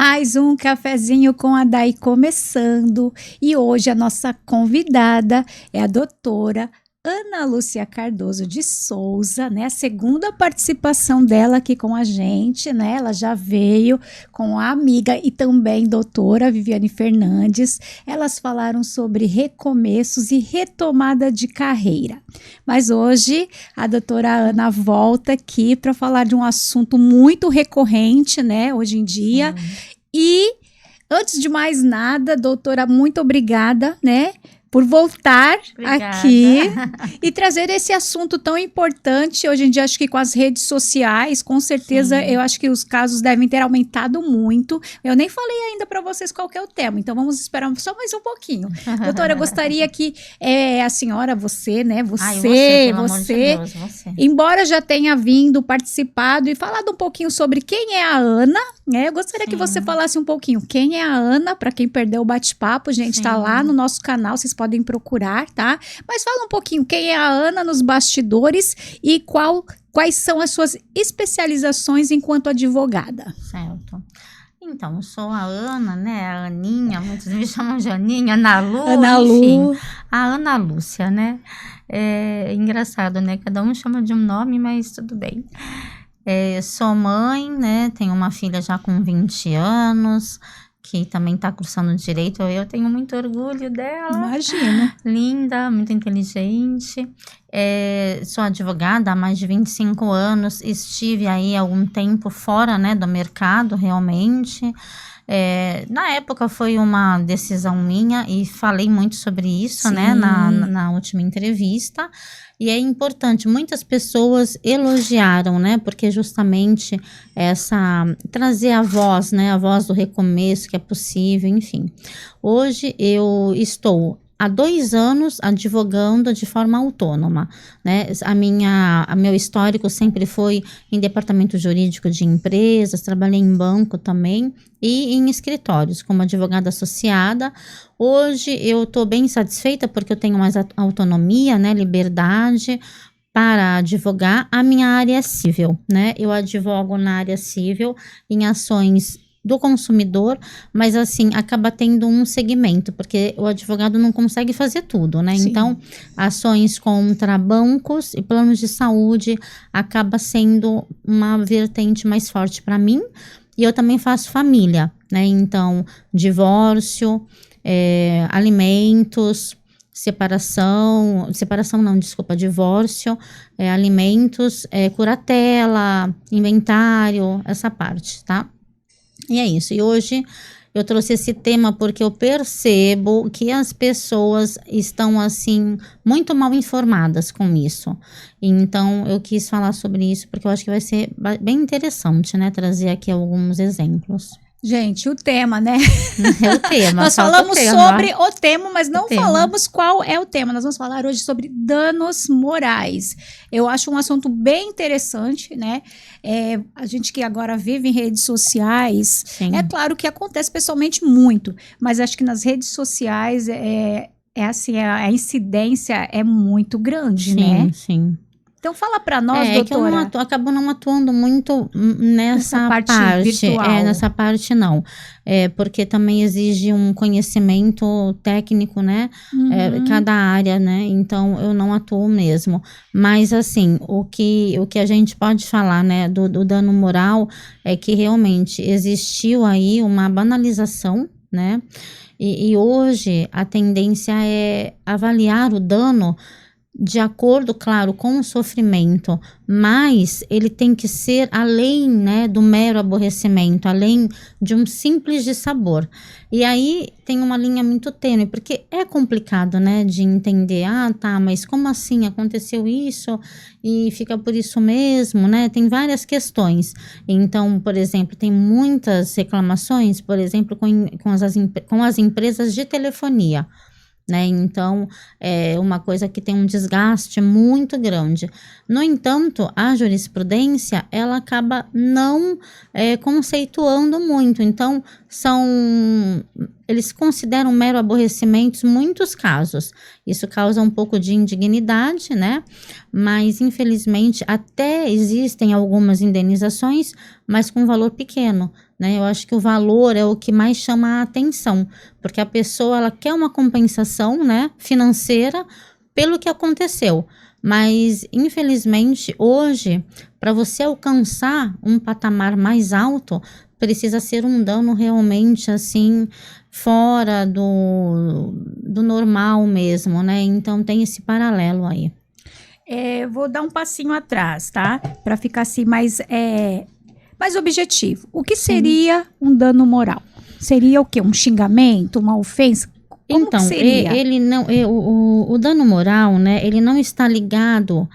Mais um cafezinho com a Day começando e hoje a nossa convidada é a doutora Ana Lúcia Cardoso de Souza, né? A segunda participação dela aqui com a gente, né? Ela já veio com a amiga e também doutora Viviane Fernandes. Elas falaram sobre recomeços e retomada de carreira. Mas hoje a doutora Ana volta aqui para falar de um assunto muito recorrente, né? Hoje em dia. E antes de mais nada, doutora, muito obrigada, né? Por voltar aqui e trazer esse assunto tão importante. Hoje em dia, acho que com as redes sociais, com certeza, eu acho que os casos devem ter aumentado muito. Eu nem falei ainda para vocês qual que é o tema, então vamos esperar só mais um pouquinho. Doutora, eu gostaria que a senhora, você, né? Você, embora já tenha vindo, participado e falado um pouquinho sobre quem é a Ana, né? Eu gostaria que você falasse um pouquinho quem é a Ana, para quem perdeu o bate-papo, gente, tá lá no nosso canal, vocês podem procurar, tá? Mas fala um pouquinho quem é a Ana nos bastidores e quais são as suas especializações enquanto advogada. Certo. Então, eu sou a Ana, né? A Aninha, muitos me chamam de Aninha, Ana Lu, enfim. A Ana Lúcia, né? É engraçado, né? Cada um chama de um nome, mas tudo bem. Sou mãe, né? Tenho uma filha já com 20 anos, que também está cursando direito. Eu tenho muito orgulho dela. Imagina. Linda, muito inteligente. Sou advogada há mais de 25 anos. Estive aí algum tempo fora, né, do mercado, realmente. Na época foi uma decisão minha e falei muito sobre isso, né, na última entrevista. E é importante, muitas pessoas elogiaram, né, porque justamente trazer a voz, né, a voz do recomeço que é possível, enfim. Hoje eu estou há 2 anos advogando de forma autônoma, né? Meu histórico sempre foi em departamento jurídico de empresas, trabalhei em banco também e em escritórios como advogada associada. Hoje eu estou bem satisfeita porque eu tenho mais autonomia, né? Liberdade para advogar. A minha área é civil, né? Eu advogo na área civil em ações do consumidor, mas assim, acaba tendo um segmento, porque o advogado não consegue fazer tudo, né? Sim. Então, ações contra bancos e planos de saúde acaba sendo uma vertente mais forte para mim, e eu também faço família, né? Então, divórcio, alimentos, divórcio, alimentos, curatela, inventário, essa parte, tá? E é isso, e hoje eu trouxe esse tema porque eu percebo que as pessoas estão, assim, muito mal informadas com isso. Então, eu quis falar sobre isso porque eu acho que vai ser bem interessante, né, trazer aqui alguns exemplos. Gente, o tema, né? É o tema. Nós falamos sobre o tema, mas não falamos qual é o tema. Nós vamos falar hoje sobre danos morais. Eu acho um assunto bem interessante, né? A gente que agora vive em redes sociais, é claro que acontece pessoalmente muito, mas acho que nas redes sociais assim, a incidência é muito grande, né? Sim. Então fala para nós, doutora. Que eu acabo não atuando muito nessa parte virtual. Nessa parte não. Porque também exige um conhecimento técnico, né? Cada área, né? Então, eu não atuo mesmo. Mas, assim, o que a gente pode falar, né? Do dano moral é que realmente existiu aí uma banalização, né? E hoje a tendência é avaliar o dano de acordo, claro, com o sofrimento, mas ele tem que ser além, né, do mero aborrecimento, além de um simples dissabor. E aí tem uma linha muito tênue, porque é complicado, né, de entender, mas como assim aconteceu isso e fica por isso mesmo, né? Tem várias questões. Então, por exemplo, tem muitas reclamações, por exemplo, com as empresas de telefonia, né? Então, é uma coisa que tem um desgaste muito grande. No entanto, a jurisprudência, ela acaba não conceituando muito. Então, eles consideram mero aborrecimento muitos casos. Isso causa um pouco de indignidade, né? Mas, infelizmente, até existem algumas indenizações, mas com valor pequeno, né? Eu acho que o valor é o que mais chama a atenção, porque a pessoa, ela quer uma compensação, né, financeira pelo que aconteceu. Mas, infelizmente, hoje, para você alcançar um patamar mais alto, precisa ser um dano realmente, assim, fora do normal mesmo, né? Então, tem esse paralelo aí. Vou dar um passinho atrás, tá? Para ficar assim mais objetivo. O que seria um dano moral? Seria o quê? Um xingamento, uma ofensa? Como Então, que seria? ele não, o dano moral, né? Ele não está ligado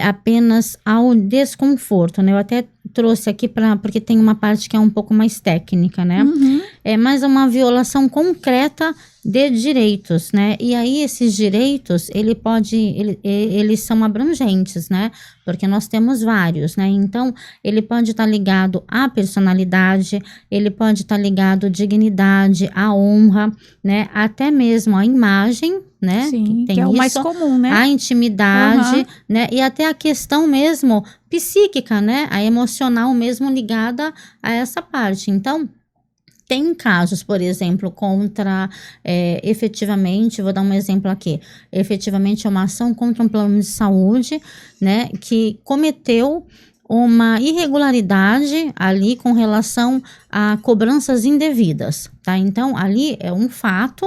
apenas ao desconforto, né? Eu até trouxe aqui porque tem uma parte que é um pouco mais técnica, né? Uhum. É mais uma violação concreta de direitos, né? E aí esses direitos, eles são abrangentes, né? Porque nós temos vários, né? Então, ele pode estar ligado à personalidade, ele pode estar ligado à dignidade, à honra, né? Até mesmo à imagem, né? Sim, tem que é o mais isso, comum, né? a intimidade, Uhum. né? E até a questão mesmo psíquica, né? A emocional mesmo ligada a essa parte. Então, tem casos, por exemplo, contra, efetivamente, vou dar um exemplo aqui, efetivamente é uma ação contra um plano de saúde, né, que cometeu uma irregularidade ali com relação a cobranças indevidas, tá? Então, ali é um fato,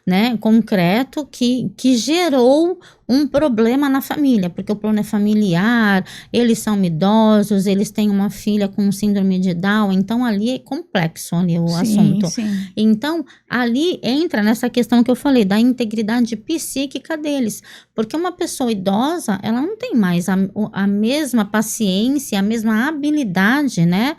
né, concreto que gerou um problema na família, porque o plano é familiar, eles são idosos, eles têm uma filha com síndrome de Down, então ali é complexo ali o assunto. Sim. Então, ali entra nessa questão que eu falei, da integridade psíquica deles, porque uma pessoa idosa, ela não tem mais a mesma paciência, a mesma habilidade, né,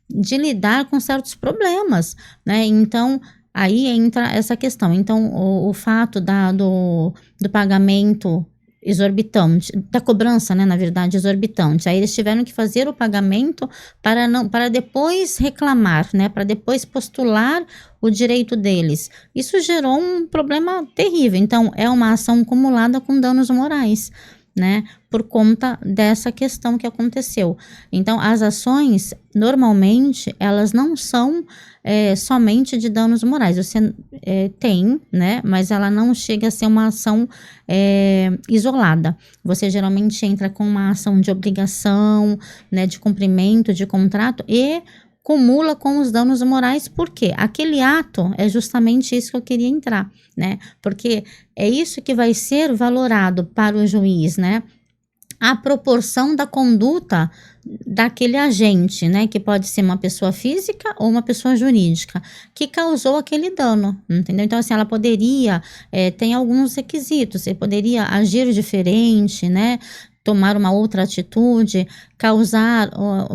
de lidar com certos problemas, né, então aí entra essa questão. Então, o fato do pagamento exorbitante, da cobrança, né, na verdade, exorbitante. Aí eles tiveram que fazer o pagamento para depois reclamar, né, para depois postular o direito deles. Isso gerou um problema terrível. Então, é uma ação acumulada com danos morais, né, por conta dessa questão que aconteceu. Então, as ações, normalmente, elas não são somente de danos morais. Você tem, né, mas ela não chega a ser uma ação isolada. Você geralmente entra com uma ação de obrigação, né, de cumprimento de contrato e cumula com os danos morais, porque aquele ato é justamente isso que eu queria entrar, né? Porque é isso que vai ser valorado para o juiz, né? A proporção da conduta daquele agente, né? Que pode ser uma pessoa física ou uma pessoa jurídica, que causou aquele dano, entendeu? Então, assim, ela poderia, tem alguns requisitos, você poderia agir diferente, né? Tomar uma outra atitude, causar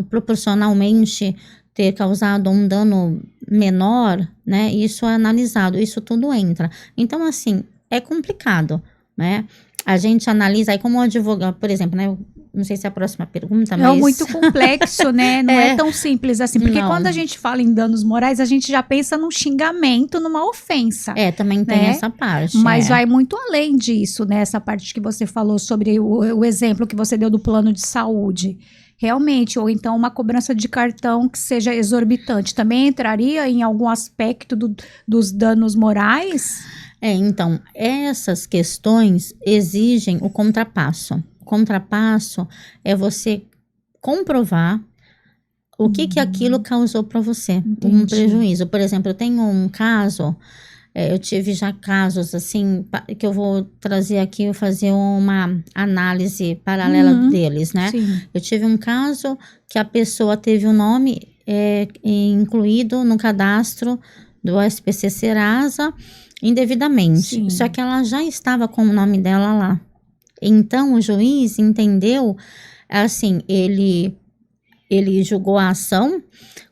proporcionalmente ter causado um dano menor, né? Isso é analisado, isso tudo entra. Então, assim, é complicado, né? A gente analisa aí como advogado, por exemplo, né? Não sei se é a próxima pergunta, mas... É muito complexo, né? Não é tão simples assim. Porque quando a gente fala em danos morais, a gente já pensa num xingamento, numa ofensa. Também tem essa parte. Mas vai muito além disso, né? Essa parte que você falou sobre o exemplo que você deu do plano de saúde. Realmente, ou então uma cobrança de cartão que seja exorbitante. Também entraria em algum aspecto dos danos morais? Então, essas questões exigem o contrapasso. O contrapasso é você comprovar o que aquilo causou para você, um prejuízo. Por exemplo, eu tenho um caso, eu tive já casos assim, que eu vou trazer aqui, eu fazer uma análise paralela deles, né? Sim. Eu tive um caso que a pessoa teve o nome incluído no cadastro do SPC Serasa indevidamente. Sim. Só que ela já estava com o nome dela lá. Então, o juiz entendeu, assim, ele julgou a ação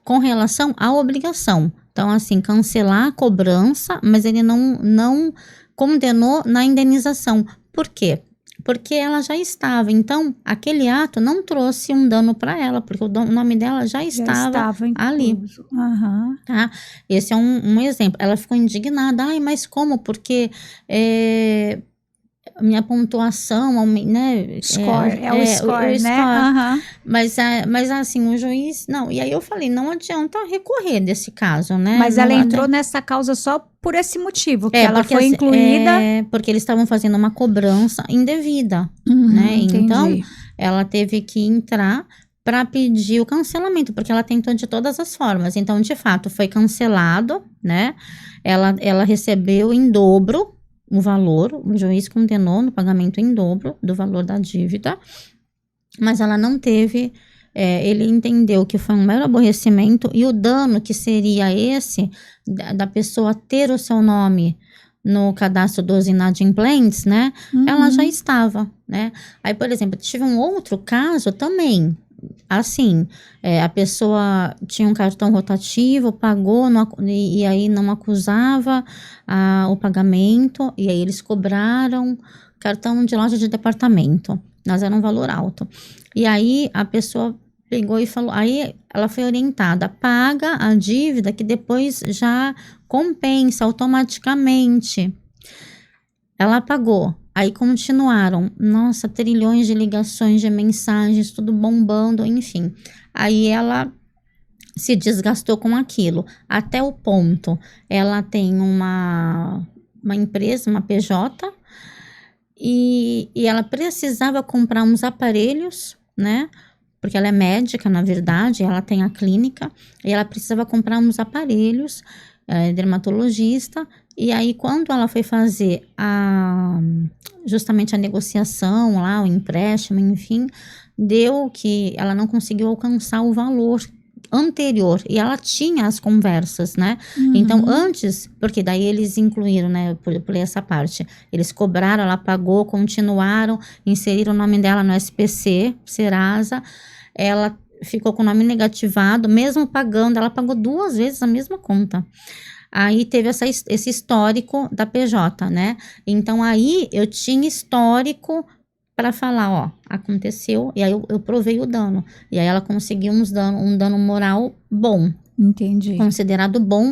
com relação à obrigação. Então, assim, cancelar a cobrança, mas ele não condenou na indenização. Por quê? porque ela já estava. Então, aquele ato não trouxe um dano para ela, porque o nome dela já estava ali. Uhum. Tá? Esse é um exemplo. Ela ficou indignada. Ai, mas como? Porque minha pontuação, né? Score, o score, né? Uhum. Mas assim, o juiz, não. E aí eu falei, não adianta recorrer desse caso, né? Mas não ela entrou nessa causa só por esse motivo, que ela foi assim, incluída. Porque eles estavam fazendo uma cobrança indevida, né? Entendi. Então, ela teve que entrar para pedir o cancelamento, porque ela tentou de todas as formas. Então, de fato, foi cancelado, né? Ela recebeu em dobro o valor, o juiz condenou no pagamento em dobro do valor da dívida, mas ela não teve, ele entendeu que foi um mero aborrecimento e o dano que seria esse, da pessoa ter o seu nome no cadastro dos inadimplentes, né, ela já estava, né. Aí, por exemplo, tive um outro caso também, assim, a pessoa tinha um cartão rotativo, pagou e aí não acusava o pagamento, e aí eles cobraram cartão de loja de departamento, mas era um valor alto. E aí a pessoa pegou e falou, aí ela foi orientada, paga a dívida que depois já compensa automaticamente. Ela pagou. Aí continuaram, nossa, trilhões de ligações, de mensagens, tudo bombando, enfim. Aí ela se desgastou com aquilo, até o ponto, ela tem uma empresa, uma PJ, e ela precisava comprar uns aparelhos, né? Porque ela é médica, na verdade, ela tem a clínica, e ela precisava comprar uns aparelhos, dermatologista, e aí quando ela foi fazer justamente a negociação lá, o empréstimo, enfim, deu que ela não conseguiu alcançar o valor anterior, e ela tinha as conversas, né? Então, antes, porque daí eles incluíram, né? Eu pulei essa parte. Eles cobraram, ela pagou, continuaram, inseriram o nome dela no SPC, Serasa, ela ficou com o nome negativado, mesmo pagando, ela pagou 2 vezes a mesma conta. Aí teve esse histórico da PJ, né? Então, aí eu tinha histórico para falar, ó, aconteceu, e aí eu provei o dano. E aí ela conseguiu um dano moral bom. Entendi. Considerado bom,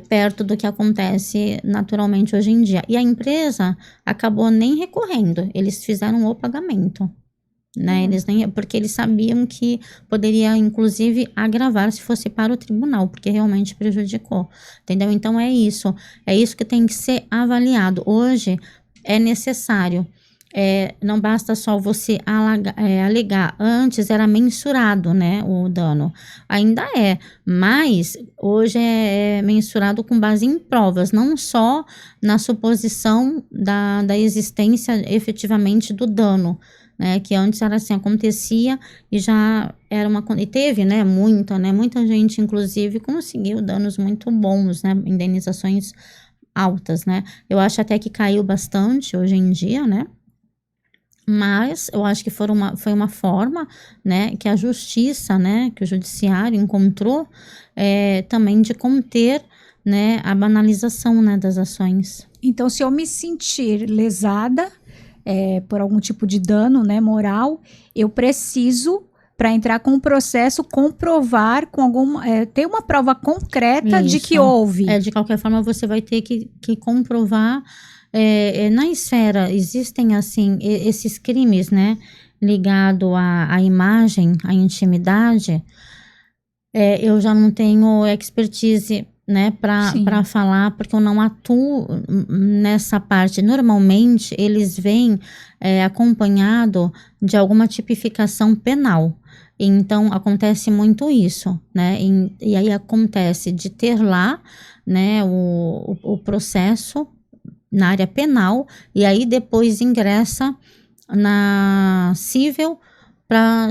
perto do que acontece naturalmente hoje em dia. E a empresa acabou nem recorrendo, eles fizeram o pagamento. Né? Porque eles sabiam que poderia, inclusive, agravar se fosse para o tribunal, porque realmente prejudicou, entendeu? Então, é isso que tem que ser avaliado. Hoje, é necessário, não basta só você alegar, antes era mensurado, né, o dano, ainda mas hoje é mensurado com base em provas, não só na suposição da existência efetivamente do dano, né, que antes era assim, acontecia e já era e teve, né, muita gente, inclusive, conseguiu danos muito bons, né, indenizações altas, né, eu acho até que caiu bastante hoje em dia, né, mas eu acho que foi uma forma, né, que a justiça, né, que o judiciário encontrou também de conter, né, a banalização, né, das ações. Então, se eu me sentir lesada por algum tipo de dano, né, moral, eu preciso, para entrar com o processo, comprovar com ter uma prova concreta de que houve. De qualquer forma, você vai ter que comprovar. Na esfera, existem, assim, esses crimes, né, ligado à imagem, à intimidade, eu já não tenho expertise, né, para falar, porque eu não atuo nessa parte. Normalmente, eles vêm acompanhado de alguma tipificação penal. Então, acontece muito isso, né, e aí acontece de ter lá, né, o processo na área penal, e aí depois ingressa na cível para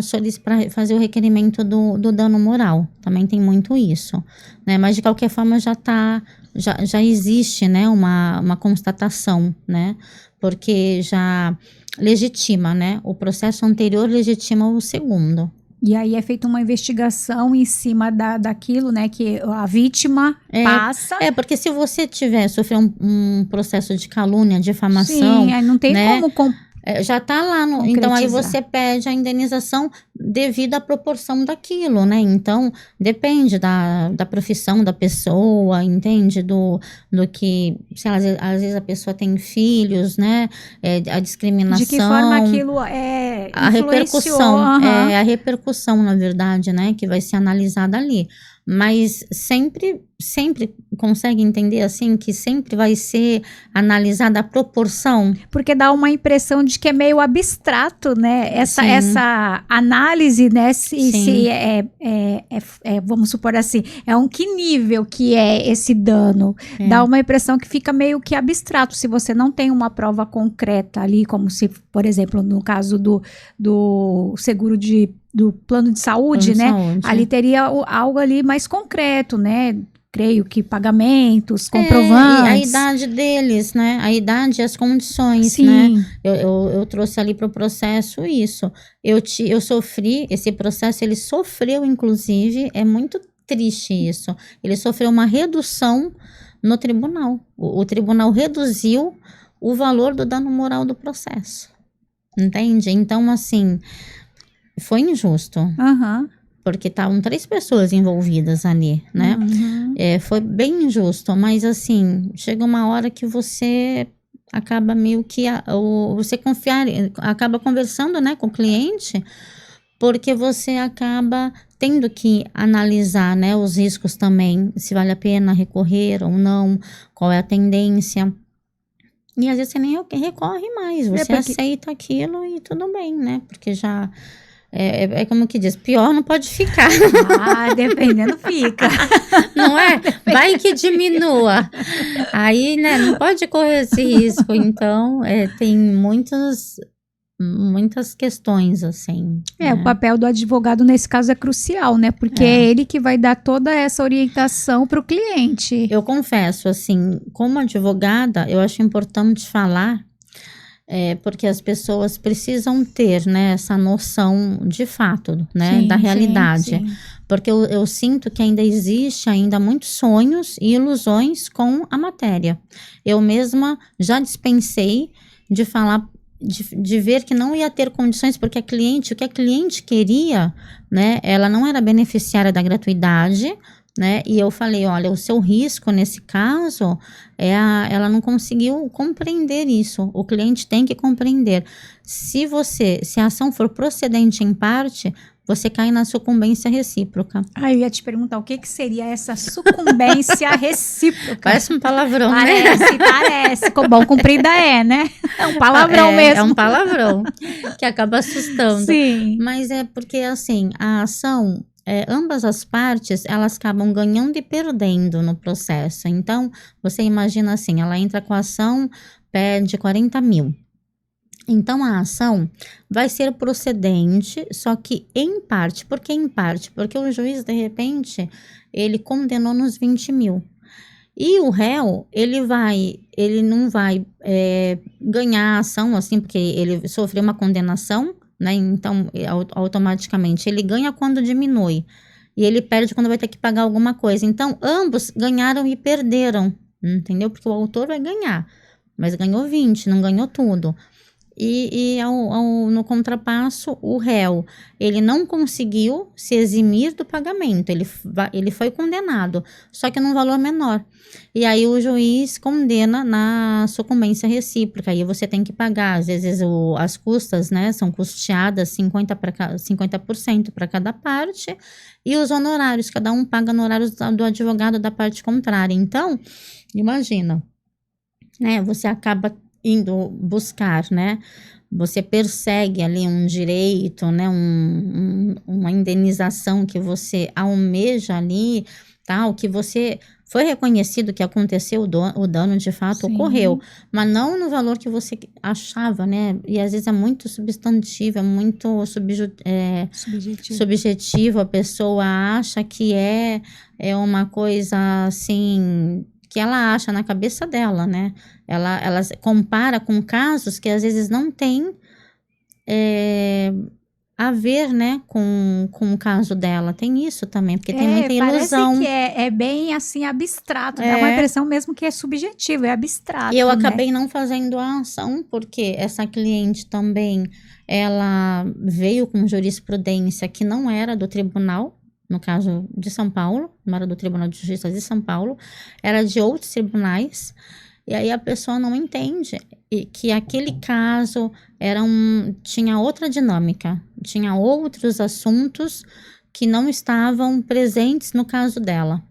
fazer o requerimento do dano moral. Também tem muito isso, né? Mas de qualquer forma já existe, né, uma constatação, né? Porque já legitima, né? O processo anterior legitima o segundo. E aí é feita uma investigação em cima daquilo, né, que a vítima passa. Porque se você sofrer um processo de calúnia, difamação... Sim, não tem, né, como Já tá lá no, então aí você pede a indenização devido à proporção daquilo, né? Então depende da profissão da pessoa, entende? Do que, sei lá, às vezes a pessoa tem filhos, né? A discriminação. De que forma aquilo a repercussão, a repercussão, na verdade, né? Que vai ser analisada ali. Mas sempre consegue entender assim que sempre vai ser analisada a proporção. Porque dá uma impressão de que é meio abstrato, né? Essa análise, né? Se vamos supor assim, que nível que é esse dano. Dá uma impressão que fica meio que abstrato. Se você não tem uma prova concreta ali, como se, por exemplo, no caso do seguro do plano de saúde, né? Ali teria algo ali mais concreto, né? Creio que pagamentos, comprovantes. E a idade deles, né? A idade e as condições, Sim. Né? Eu trouxe ali para o processo isso. Eu sofri, esse processo ele sofreu, inclusive, é muito triste isso. Ele sofreu uma redução no tribunal. O tribunal reduziu o valor do dano moral do processo. Entende? Então, assim, foi injusto. Porque estavam 3 pessoas envolvidas ali, né? Foi bem injusto, mas assim, chega uma hora que você acaba meio que, você acaba conversando, né, com o cliente, porque você acaba tendo que analisar, né, os riscos também, se vale a pena recorrer ou não, qual é a tendência. E às vezes você nem recorre mais, você aceita aquilo e tudo bem, né? Porque já... É como que diz, pior não pode ficar. Dependendo fica. Não é? Vai que diminua. Aí, né, não pode correr esse risco. Então, tem muitas questões, assim. Né? O papel do advogado nesse caso é crucial, né? Porque é ele que vai dar toda essa orientação para o cliente. Eu confesso, assim, como advogada, eu acho importante falar porque as pessoas precisam ter, né, essa noção de fato, né, da realidade. Sim. Porque eu sinto que ainda existe muitos sonhos e ilusões com a matéria. Eu mesma já dispensei de falar, de ver que não ia ter condições, porque o que a cliente queria, né, ela não era beneficiária da gratuidade, né? E eu falei, olha, o seu risco nesse caso ela não conseguiu compreender isso. O cliente tem que compreender. Se a ação for procedente em parte, você cai na sucumbência recíproca. Eu ia te perguntar o que seria essa sucumbência recíproca. Parece um palavrão, né? Parece. Bom, cumprida né? É um palavrão mesmo. É um palavrão que acaba assustando. Sim. Mas é porque, assim, a ação... ambas as partes, elas acabam ganhando e perdendo no processo. Então, você imagina assim, ela entra com a ação, pede 40 mil. Então, a ação vai ser procedente, só que em parte. Por que em parte? Porque o juiz, de repente, ele condenou nos 20 mil. E o réu, ele não vai ganhar a ação, assim, porque ele sofreu uma condenação, né? Então, automaticamente, ele ganha quando diminui. E ele perde quando vai ter que pagar alguma coisa. Então, ambos ganharam e perderam, entendeu? Porque o autor vai ganhar, mas ganhou 20, não ganhou tudo. E no contrapasso, o réu, ele não conseguiu se eximir do pagamento, ele foi condenado, só que num valor menor. E aí o juiz condena na sucumbência recíproca, aí você tem que pagar, às vezes as custas, né, são custeadas 50% para cada parte, e os honorários, cada um paga honorários do advogado da parte contrária. Então, imagina, né, você acaba indo buscar, né? Você persegue ali um direito, né? Uma indenização que você almeja ali, tal, que você foi reconhecido que aconteceu, o dano de fato ocorreu, mas não no valor que você achava, né? E às vezes é muito substantivo, é muito subjetivo, a pessoa acha que é uma coisa assim... que ela acha na cabeça dela, né? Ela compara com casos que às vezes não tem a ver, né, com o caso dela. Tem isso também, porque tem muita ilusão. Parece que é bem assim abstrato, dá uma É. impressão mesmo que é subjetivo, é abstrato, E eu né? acabei não fazendo a ação, porque essa cliente também, ela veio com jurisprudência que não era do tribunal, no caso de São Paulo, não era do Tribunal de Justiça de São Paulo, era de outros tribunais, e aí a pessoa não entende que aquele caso tinha outra dinâmica, tinha outros assuntos que não estavam presentes no caso dela.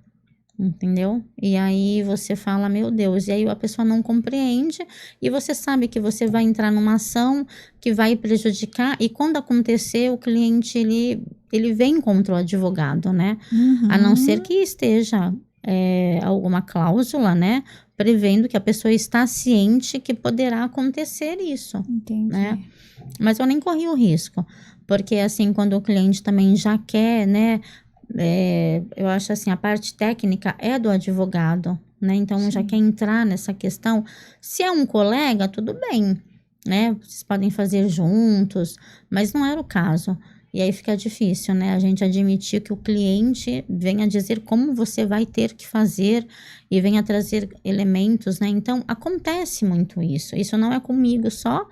Entendeu? E aí você fala, meu Deus, e aí a pessoa não compreende e você sabe que você vai entrar numa ação que vai prejudicar e quando acontecer o cliente, ele vem contra o advogado, né? A não ser que esteja alguma cláusula, né? Prevendo que a pessoa está ciente que poderá acontecer isso. Entendi. Né? Mas eu nem corri o risco, porque assim, quando o cliente também já quer, né? Eu acho assim, a parte técnica é do advogado, né? Então, Sim. já quer entrar nessa questão. Se é um colega, tudo bem, né? Vocês podem fazer juntos, mas não era o caso. E aí fica difícil, né? A gente admitir que o cliente venha dizer como você vai ter que fazer e venha trazer elementos, né? Então, acontece muito isso. Isso não é comigo só,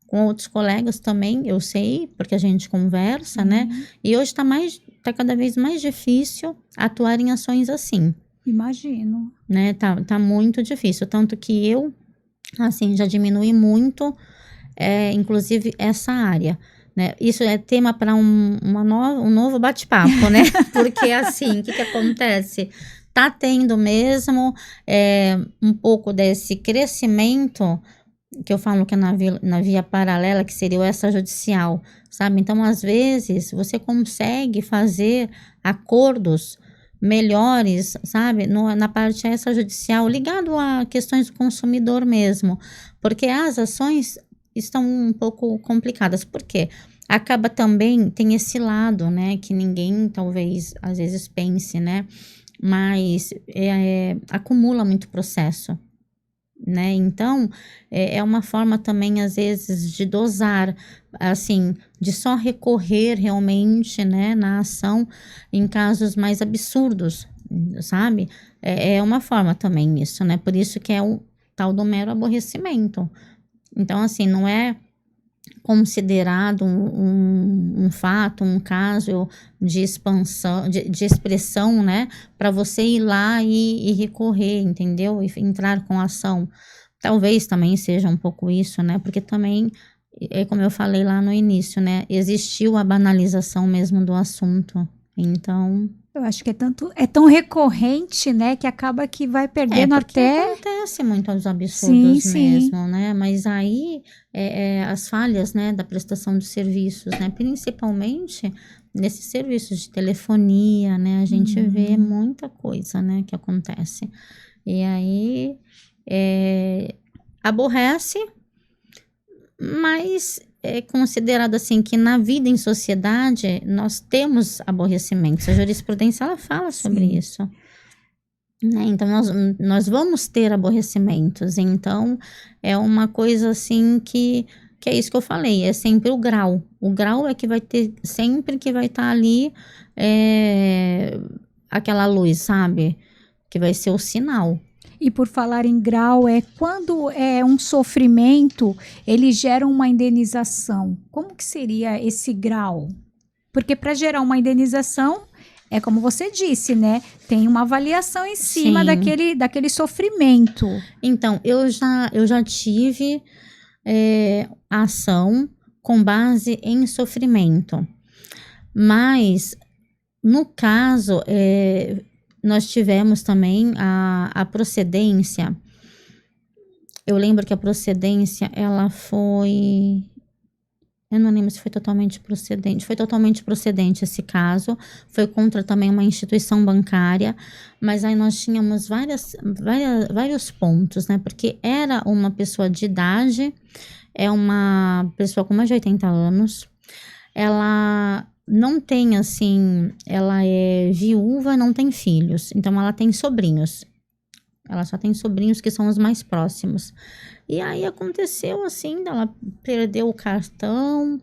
com outros colegas também, eu sei, porque a gente conversa, né? E hoje tá cada vez mais difícil atuar em ações assim. Imagino. Né? Tá muito difícil. Tanto que eu, assim, já diminui muito, inclusive, essa área. Né? Isso é tema para um novo bate-papo, né? Porque, assim, o que acontece? Tá tendo mesmo um pouco desse crescimento que eu falo que é na via paralela, que seria o extrajudicial, sabe? Então, às vezes, você consegue fazer acordos melhores, sabe? Na parte extrajudicial, ligado a questões do consumidor mesmo, porque as ações estão um pouco complicadas. Por quê? Acaba também, tem esse lado, né? Que ninguém, talvez, às vezes pense, né? Mas acumula muito processo. Né? Então, é uma forma também, às vezes, de dosar, assim, de só recorrer realmente, né, na ação em casos mais absurdos, sabe? É uma forma também isso, né? Por isso que é o tal do mero aborrecimento. Então, assim, não é considerado um fato, um caso de expansão, de expressão, né, para você ir lá e recorrer, entendeu? E entrar com ação. Talvez também seja um pouco isso, né, porque também, como eu falei lá no início, né, existiu a banalização mesmo do assunto, então... Eu acho que é tão recorrente, né, que acaba que vai perdendo porque até... acontece muito os absurdos Sim. mesmo, né? Mas aí, as falhas, né, da prestação de serviços, né? Principalmente nesses serviços de telefonia, né? A gente vê muita coisa, né, que acontece. E aí, aborrece, mas... É considerado assim que na vida em sociedade nós temos aborrecimentos. A jurisprudência ela fala sobre isso. Né? Então nós vamos ter aborrecimentos. Então é uma coisa assim que é isso que eu falei. É sempre o grau. O grau é que vai ter sempre que vai estar ali aquela luz, sabe? Que vai ser o sinal. E por falar em grau, quando é um sofrimento, ele gera uma indenização. Como que seria esse grau? Porque para gerar uma indenização, é como você disse, né? Tem uma avaliação em cima daquele sofrimento. Então, eu já tive ação com base em sofrimento. Mas, no caso... nós tivemos também a procedência. Eu lembro que a procedência, ela foi... Eu não lembro se foi totalmente procedente. Foi totalmente procedente esse caso. Foi contra também uma instituição bancária. Mas aí nós tínhamos vários pontos, né? Porque era uma pessoa de idade, é uma pessoa com mais de 80 anos. Ela... não tem, assim, ela é viúva, não tem filhos, então ela tem sobrinhos. Ela só tem sobrinhos que são os mais próximos. E aí aconteceu assim, ela perdeu o cartão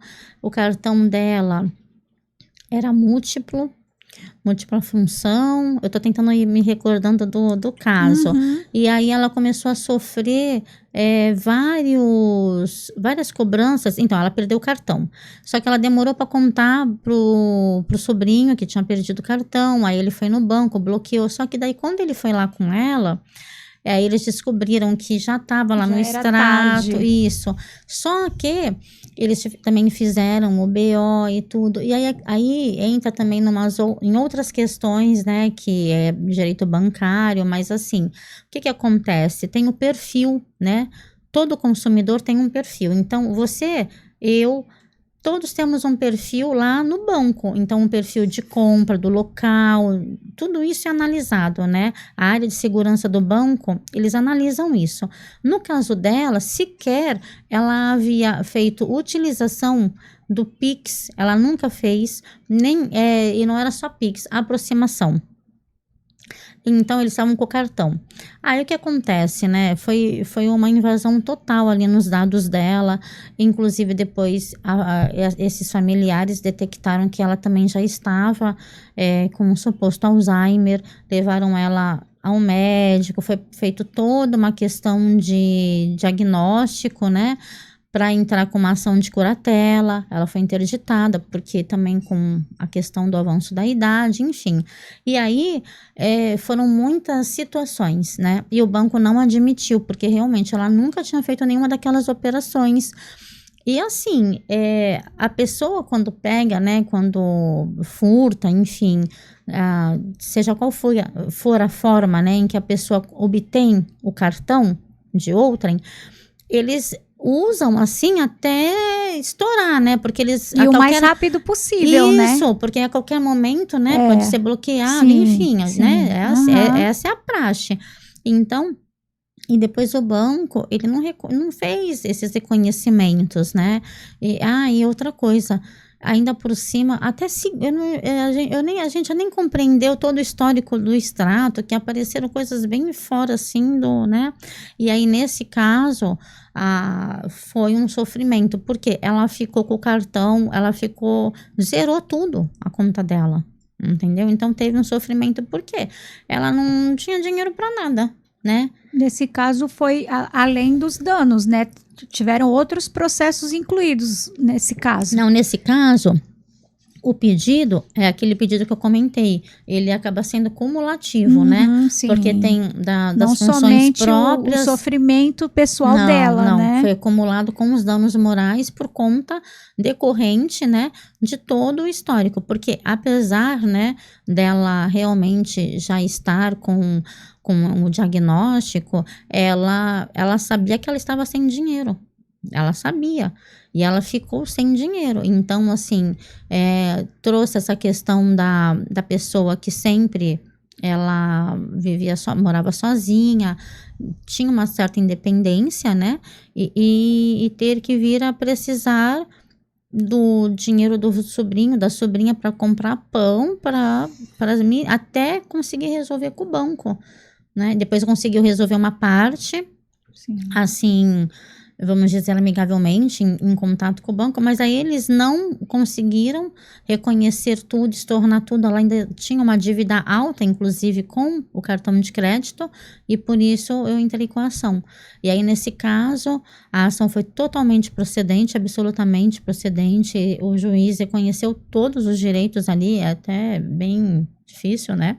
dela era múltipla função. Eu tô tentando ir me recordando do caso. Uhum. E aí ela começou a sofrer várias cobranças. Então, ela perdeu o cartão. Só que ela demorou para contar pro sobrinho que tinha perdido o cartão. Aí ele foi no banco, bloqueou. Só que daí, quando ele foi lá com ela, aí eles descobriram que já estava lá Já no era extrato, tarde. isso. Só que eles também fizeram o BO e tudo. E aí entra também em outras questões, né, que é direito bancário, mas assim, o que acontece? Tem o perfil, né? Todo consumidor tem um perfil. Então, eu, todos temos um perfil lá no banco, então um perfil de compra do local, tudo isso é analisado, né? A área de segurança do banco, eles analisam isso. No caso dela, sequer ela havia feito utilização do Pix, ela nunca fez, e não era só Pix, aproximação. Então, eles estavam com o cartão. Aí, o que acontece, né? Foi uma invasão total ali nos dados dela. Inclusive, depois, esses familiares detectaram que ela também já estava com um suposto Alzheimer. Levaram ela ao médico. Foi feito toda uma questão de diagnóstico, né? Para entrar com uma ação de curatela, ela foi interditada, porque também com a questão do avanço da idade, enfim. E aí, foram muitas situações, né? E o banco não admitiu, porque realmente ela nunca tinha feito nenhuma daquelas operações. E assim, a pessoa quando pega, né, quando furta, enfim, seja qual for a forma, né, em que a pessoa obtém o cartão de outrem, eles usam assim até estourar, né? Porque eles E o mais rápido possível, né? Isso, porque a qualquer momento, né, É, pode ser bloqueado, sim, enfim, né? sim. Aham. Essa é a praxe. Então, e depois o banco, ele não fez esses reconhecimentos, né? E outra coisa, ainda por cima, até se eu não, a gente nem compreendeu todo o histórico do extrato, que apareceram coisas bem fora assim do, né? E aí nesse caso, foi um sofrimento, porque ela ficou com o cartão, zerou tudo a conta dela. Entendeu? Então teve um sofrimento porque ela não tinha dinheiro para nada, né? Nesse caso foi além dos danos, né? Tiveram outros processos incluídos nesse caso. Não, nesse caso, o pedido é aquele pedido que eu comentei, ele acaba sendo cumulativo, né? Sim. Porque tem das Não funções somente próprias. o sofrimento pessoal Não, dela, não, né? foi acumulado com os danos morais por conta decorrente, né, de todo o histórico, porque apesar, né, dela realmente já estar com o diagnóstico, ela sabia que ela estava sem dinheiro, ela sabia, e ela ficou sem dinheiro, então, assim, trouxe essa questão da pessoa que sempre ela morava sozinha, tinha uma certa independência, né? E ter que vir a precisar do dinheiro do sobrinho, da sobrinha para comprar pão para até conseguir resolver com o banco, né? Depois conseguiu resolver uma parte, Sim. assim, vamos dizer amigavelmente, em contato com o banco, mas aí eles não conseguiram reconhecer tudo, estornar tudo, ela ainda tinha uma dívida alta, inclusive com o cartão de crédito, e por isso eu entrei com a ação. E aí, nesse caso, a ação foi totalmente procedente, absolutamente procedente, o juiz reconheceu todos os direitos ali, é até bem difícil, né?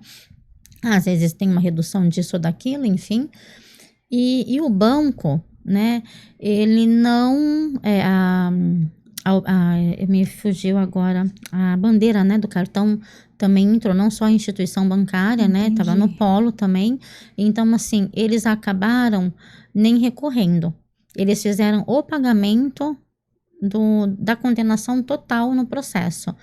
Às vezes tem uma redução disso ou daquilo, enfim, e o banco, né, ele não, me fugiu agora, a bandeira, né, do cartão também entrou, não só a instituição bancária, né, estava no polo também, então, assim, eles acabaram nem recorrendo, eles fizeram o pagamento da condenação total no processo.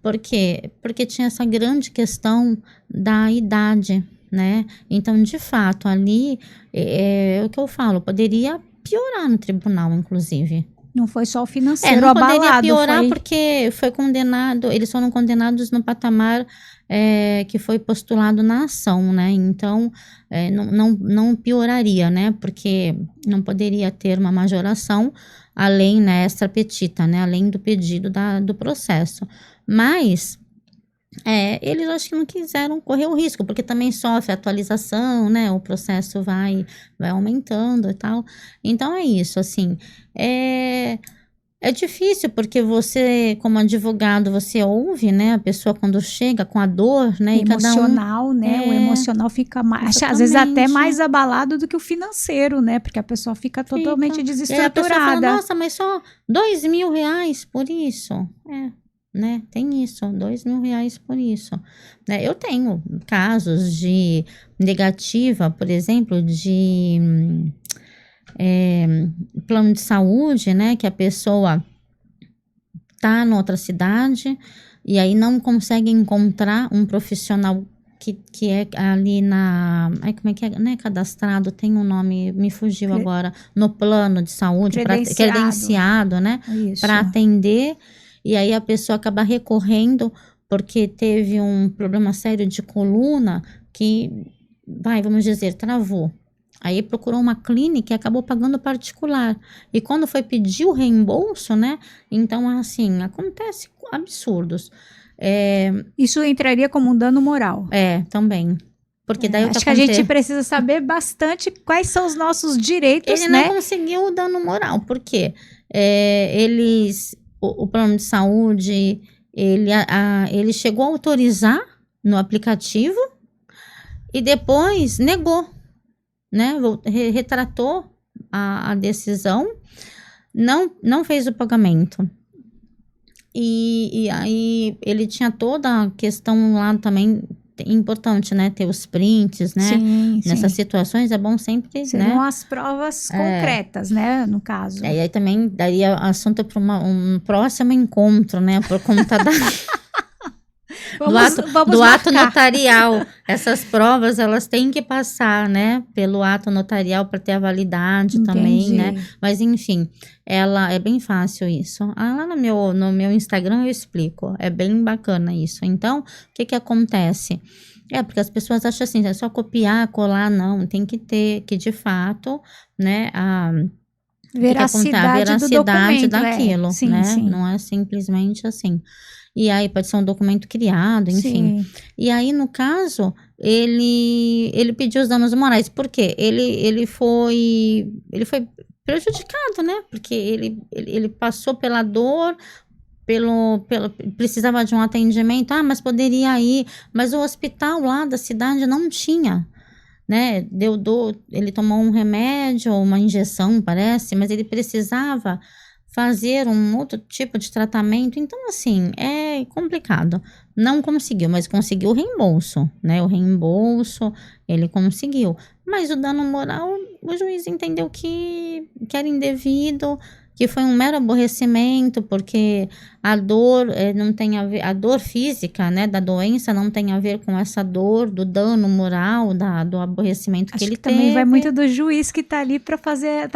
Por quê? Porque tinha essa grande questão da idade, né? Então, de fato, ali, é o que eu falo, poderia piorar no tribunal, inclusive, Não foi só o financeiro Não poderia abalado, piorar foi... porque foi condenado, eles foram condenados no patamar que foi postulado na ação, né? Então, não pioraria, né? Porque não poderia ter uma majoração além, né, extra petita, né? Além do pedido do processo. Mas eles acho que não quiseram correr o risco, porque também sofre atualização, né? O processo vai aumentando e tal. Então é isso, assim. É difícil porque você, como advogado, você ouve, né, a pessoa quando chega com a dor, né, e cada um... Emocional, né? O emocional fica mais, às vezes até mais abalado do que o financeiro, né? Porque a pessoa fica totalmente E aí a pessoa fala, desestruturada. nossa, mas só R$ 2.000 por isso. Né? Tem isso, R$ 2.000 por isso. Né? Eu tenho casos de negativa, por exemplo, de plano de saúde, né? Que a pessoa tá em outra cidade e aí não consegue encontrar um profissional que é ali na... como é que é? Não é cadastrado, tem um nome, me fugiu agora. No plano de saúde, credenciado, né? Para atender. E aí a pessoa acaba recorrendo porque teve um problema sério de coluna que, vamos dizer, travou. Aí procurou uma clínica e acabou pagando particular. E quando foi pedir o reembolso, né? Então, assim, acontece absurdos. Isso entraria como um dano moral. Também. Porque daí acho que a gente precisa saber bastante quais são os nossos direitos, né? Ele não conseguiu o dano moral, porque o plano de saúde, ele chegou a autorizar no aplicativo e depois negou, né? Retratou a decisão, não fez o pagamento. E aí ele tinha toda a questão lá também importante, né? Ter os prints, né? Sim, Nessas situações é bom sempre, seriam as provas concretas, né? No caso. E aí também daria assunto para um próximo encontro, né? Por conta do ato notarial. Essas provas, elas têm que passar, né? Pelo ato notarial para ter a validade também, né? Mas, enfim, é bem fácil isso. Lá no meu Instagram eu explico. É bem bacana isso. Então, o que acontece? Porque as pessoas acham assim, é só copiar, colar, não. Tem que ter, que de fato, né? A veracidade do documento, daquilo, sim, né? Sim. Não é simplesmente assim. E aí pode ser um documento criado, enfim. Sim. E aí, no caso, ele pediu os danos morais. Por quê? Ele foi prejudicado, né? Porque ele passou pela dor, precisava de um atendimento. Mas poderia ir. Mas o hospital lá da cidade não tinha, né? Ele tomou um remédio, uma injeção, parece, mas ele precisava fazer um outro tipo de tratamento. Então, assim, é complicado. Não conseguiu, mas conseguiu o reembolso, né? O reembolso, ele conseguiu. Mas o dano moral, o juiz entendeu que era indevido, que foi um mero aborrecimento, porque a dor não tem a ver, a dor física, né, da doença não tem a ver com essa dor do dano moral, do aborrecimento que ele teve. Também vai muito do juiz que tá ali para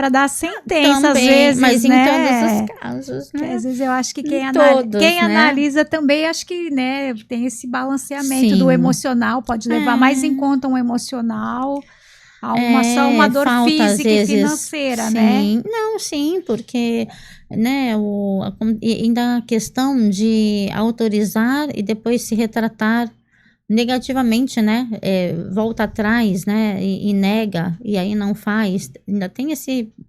dar a sentença, também, às vezes, mas né? Em todos os casos, né? Que, às vezes eu acho que quem né? analisa também, acho que, né, tem esse balanceamento do emocional, pode levar mais em conta um emocional. Só uma dor física e financeira, né? Não, sim, porque, né, ainda a questão de autorizar e depois se retratar negativamente, né, volta atrás, né, e nega, e aí não faz, ainda tem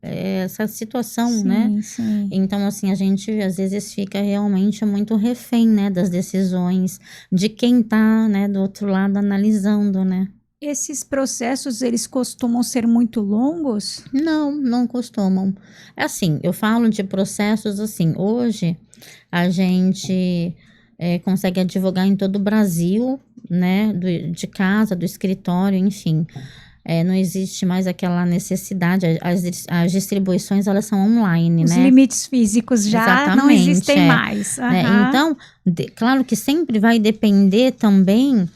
essa situação, né? Sim. Então, assim, a gente às vezes fica realmente muito refém, né, das decisões de quem tá, né, do outro lado analisando, né? Esses processos, eles costumam ser muito longos? Não costumam. Assim, eu falo de processos assim, hoje a gente consegue advogar em todo o Brasil, né, de casa, do escritório, enfim. Não existe mais aquela necessidade, as distribuições, elas são online, Os né? Os limites físicos já não existem mais. Então, claro que sempre vai depender também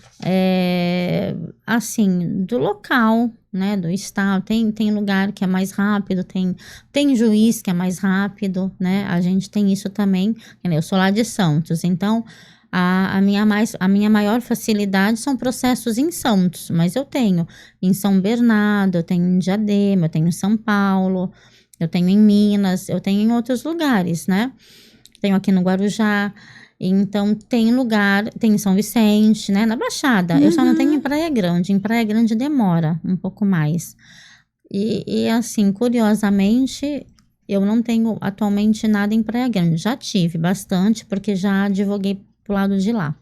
assim, do local, né, do estado. Tem lugar que é mais rápido, tem juiz que é mais rápido, né, a gente tem isso também. Eu sou lá de Santos, então a minha maior facilidade são processos em Santos, mas eu tenho em São Bernardo, eu tenho em Diadema, eu tenho em São Paulo, eu tenho em Minas, eu tenho em outros lugares, né, tenho aqui no Guarujá. Então, tem lugar, tem em São Vicente, né, na Baixada. Eu só não tenho em Praia Grande. Em Praia Grande demora um pouco mais. E assim, curiosamente, eu não tenho atualmente nada em Praia Grande. Já tive bastante, porque já advoguei pro lado de lá,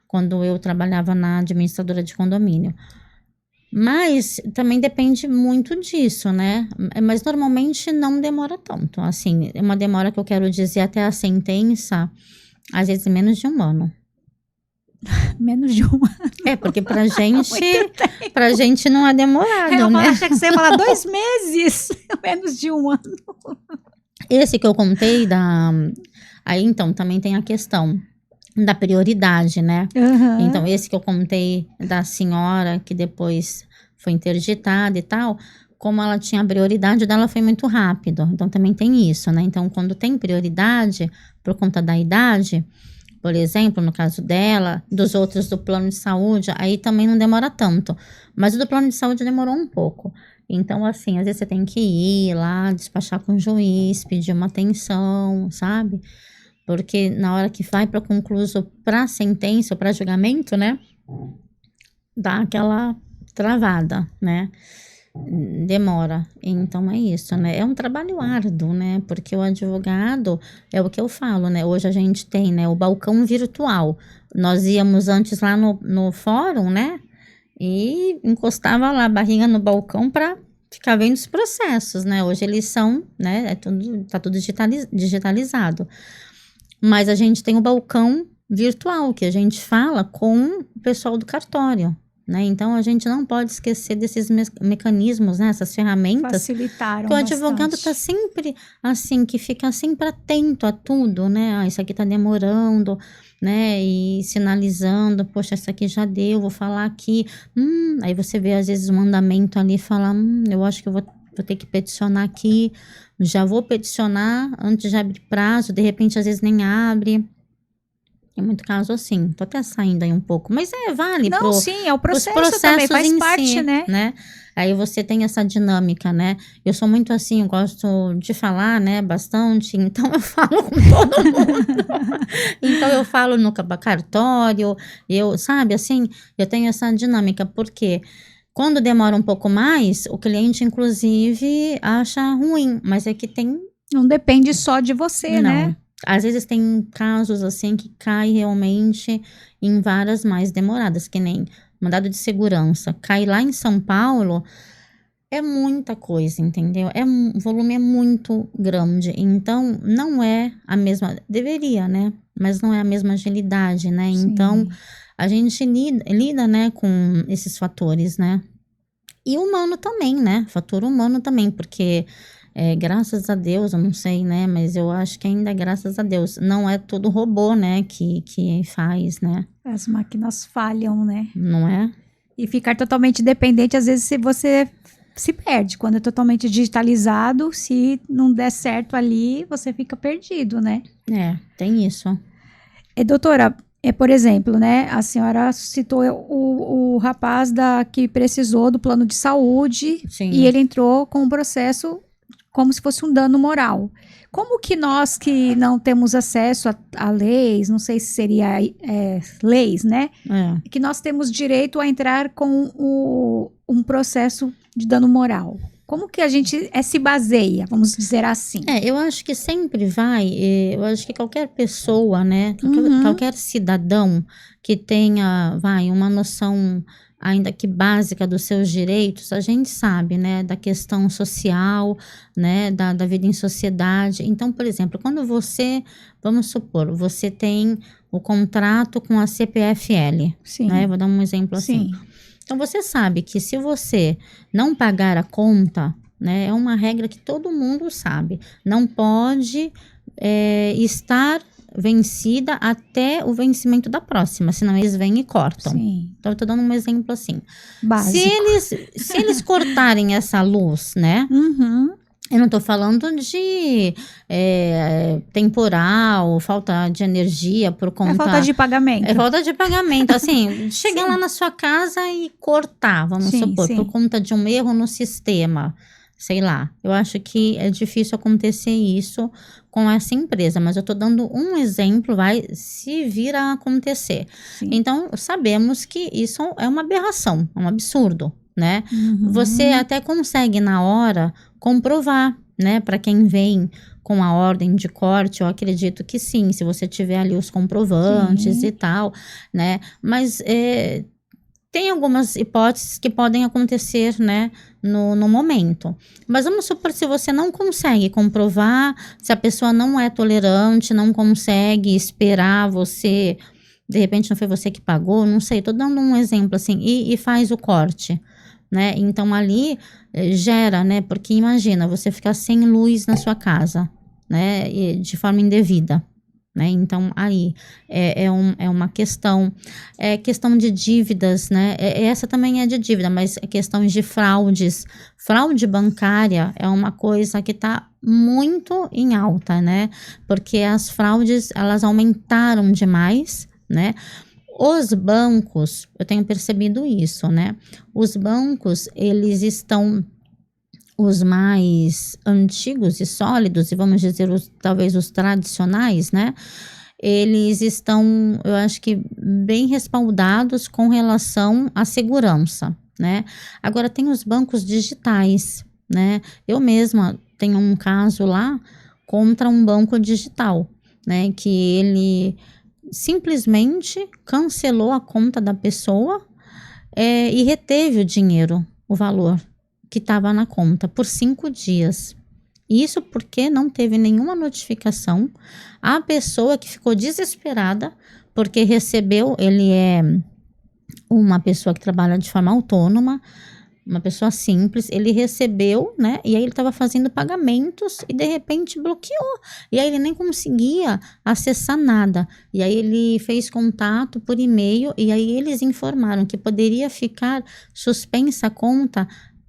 quando eu trabalhava na administradora de condomínio. Mas também depende muito disso, né? Mas normalmente não demora tanto. Assim, uma demora que eu quero dizer até a sentença, às vezes menos de um ano. Menos de um ano. Porque pra gente não é demorado, Eu né? achei que você ia falar 2 meses. Menos de um ano. Esse que eu contei aí então também tem a questão da prioridade, né? Então esse que eu contei da senhora que depois foi interditada e tal, como ela tinha a prioridade dela foi muito rápido. Então também tem isso, né? Então quando tem prioridade por conta da idade, por exemplo, no caso dela, dos outros do plano de saúde, aí também não demora tanto. Mas o do plano de saúde demorou um pouco. Então, assim, às vezes você tem que ir lá, despachar com o juiz, pedir uma atenção, sabe? Porque na hora que vai para concluso, para sentença, para julgamento, né? Dá aquela travada, né? Demora. Então é isso, né? É um trabalho árduo, né? Porque o advogado, é o que eu falo, né? Hoje a gente tem, né, o balcão virtual. Nós íamos antes lá no fórum, né? E encostava lá a barriga no balcão para ficar vendo os processos, né? Hoje eles são, né? Tá tudo digitalizado. Mas a gente tem o balcão virtual, que a gente fala com o pessoal do cartório, né? Então, a gente não pode esquecer desses mecanismos, né? Essas ferramentas. Facilitaram que o advogado está sempre, assim, que fica sempre atento a tudo, né? Isso aqui está demorando, né? E sinalizando, poxa, isso aqui já deu, vou falar aqui. Aí você vê, às vezes, um mandamento ali e fala, eu acho que eu vou ter que peticionar aqui. Já vou peticionar antes de abrir prazo, de repente, às vezes, nem abre. Tem muito caso assim, tô até saindo aí um pouco, mas vale sim, é o processo também, faz parte, si, né? Aí você tem essa dinâmica, né? Eu sou muito assim, eu gosto de falar, né, bastante, então eu falo com todo mundo. Então eu falo no cartório, sabe, assim, eu tenho essa dinâmica, porque quando demora um pouco mais, o cliente, inclusive, acha ruim, mas é que tem... Não depende só de você, né? Às vezes tem casos assim que cai realmente em varas mais demoradas, que nem mandado de segurança. Cai lá em São Paulo, é muita coisa, entendeu? O volume é muito grande, então não é a mesma, deveria, né? Mas não é a mesma agilidade, né? Sim. Então a gente lida, né, com esses fatores, né? E humano também, né? Fator humano também, porque... graças a Deus, eu não sei, né, mas eu acho que ainda é graças a Deus, não é tudo robô, né, que faz, né. As máquinas falham, né. Não é? E ficar totalmente dependente, às vezes, se você se perde, quando é totalmente digitalizado, se não der certo ali, você fica perdido, né. Tem isso. Doutora, por exemplo, né, a senhora citou o rapaz que precisou do plano de saúde. Sim. E ele entrou com um processo como se fosse um dano moral. Como que nós que não temos acesso a leis, não sei se seria leis, né? Que nós temos direito a entrar com um processo de dano moral. Como que a gente se baseia, vamos dizer assim? Eu acho que sempre eu acho que qualquer pessoa, né? Qualquer cidadão que tenha, uma noção... ainda que básica dos seus direitos, a gente sabe, né, da questão social, né, da vida em sociedade. Então, por exemplo, quando vamos supor, você tem o contrato com a CPFL, sim, né, vou dar um exemplo assim. Sim. Então, você sabe que se você não pagar a conta, né, é uma regra que todo mundo sabe, não pode estar vencida até o vencimento da próxima, senão eles vêm e cortam. Sim. Então, eu tô dando um exemplo assim. Básico. Se eles cortarem essa luz, né? Uhum. Eu não tô falando de temporal, falta de energia por conta... É falta de pagamento. É falta de pagamento, assim, chegar lá na sua casa e cortar, vamos supor, por conta de um erro no sistema, sei lá. Eu acho que é difícil acontecer isso com essa empresa, mas eu tô dando um exemplo, vai se vir a acontecer. Sim. Então, sabemos que isso é uma aberração, é um absurdo, né? Uhum. Você até consegue na hora comprovar, né? Para quem vem com a ordem de corte, eu acredito que sim, se você tiver ali os comprovantes Sim. e tal, né? Mas tem algumas hipóteses que podem acontecer, né, no momento. Mas vamos supor, se você não consegue comprovar, se a pessoa não é tolerante, não consegue esperar você, de repente não foi você que pagou, não sei, tô dando um exemplo assim, e faz o corte, né? Então ali gera, né? Porque imagina, você ficar sem luz na sua casa, né? E de forma indevida. Né? Então, aí é uma questão, questão de dívidas, né? Essa também é de dívida, mas questões de fraudes. Fraude bancária é uma coisa que está muito em alta, né? Porque as fraudes, elas aumentaram demais, né? Os bancos, eu tenho percebido isso, né? Os bancos, eles estão... os mais antigos e sólidos, e vamos dizer, talvez os tradicionais, né? Eles estão, eu acho que, bem respaldados com relação à segurança, né? Agora, tem os bancos digitais, né? Eu mesma tenho um caso lá contra um banco digital, né? Que ele simplesmente cancelou a conta da pessoa e reteve o dinheiro, o valor que estava na conta por 5 dias. Isso porque não teve nenhuma notificação. A pessoa que ficou desesperada porque recebeu, ele é uma pessoa que trabalha de forma autônoma, uma pessoa simples, ele recebeu, né? E aí ele estava fazendo pagamentos e de repente bloqueou. E aí ele nem conseguia acessar nada. E aí ele fez contato por e-mail e aí eles informaram que poderia ficar suspensa a conta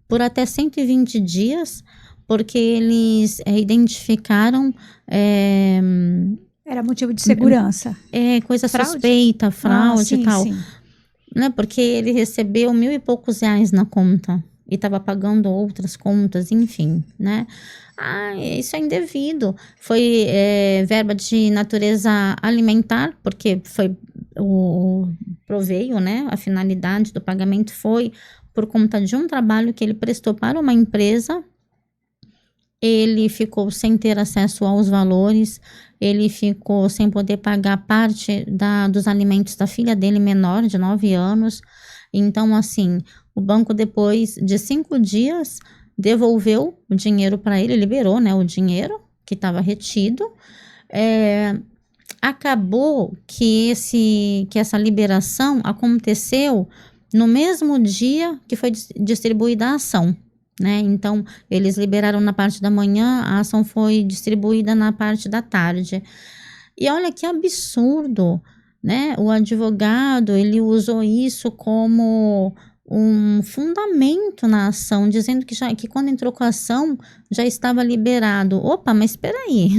por até 120 dias, porque eles identificaram... Era motivo de segurança. Coisa suspeita, fraude sim, e tal. Sim. Né? Porque ele recebeu R$1.000 e poucos na conta e estava pagando outras contas, enfim, né? Isso é indevido. Foi verba de natureza alimentar, porque foi o proveio, né? A finalidade do pagamento foi por conta de um trabalho que ele prestou para uma empresa. Ele ficou sem ter acesso aos valores, ele ficou sem poder pagar parte dos alimentos da filha dele menor, de 9 anos. Então, assim, o banco, depois de 5 dias, devolveu o dinheiro para ele, liberou, né, o dinheiro que estava retido. Acabou que essa liberação aconteceu no mesmo dia que foi distribuída a ação. Né? Então, eles liberaram na parte da manhã, a ação foi distribuída na parte da tarde. E olha que absurdo, né? O advogado, ele usou isso como um fundamento na ação, dizendo que quando entrou com a ação, já estava liberado. Opa, mas espera aí.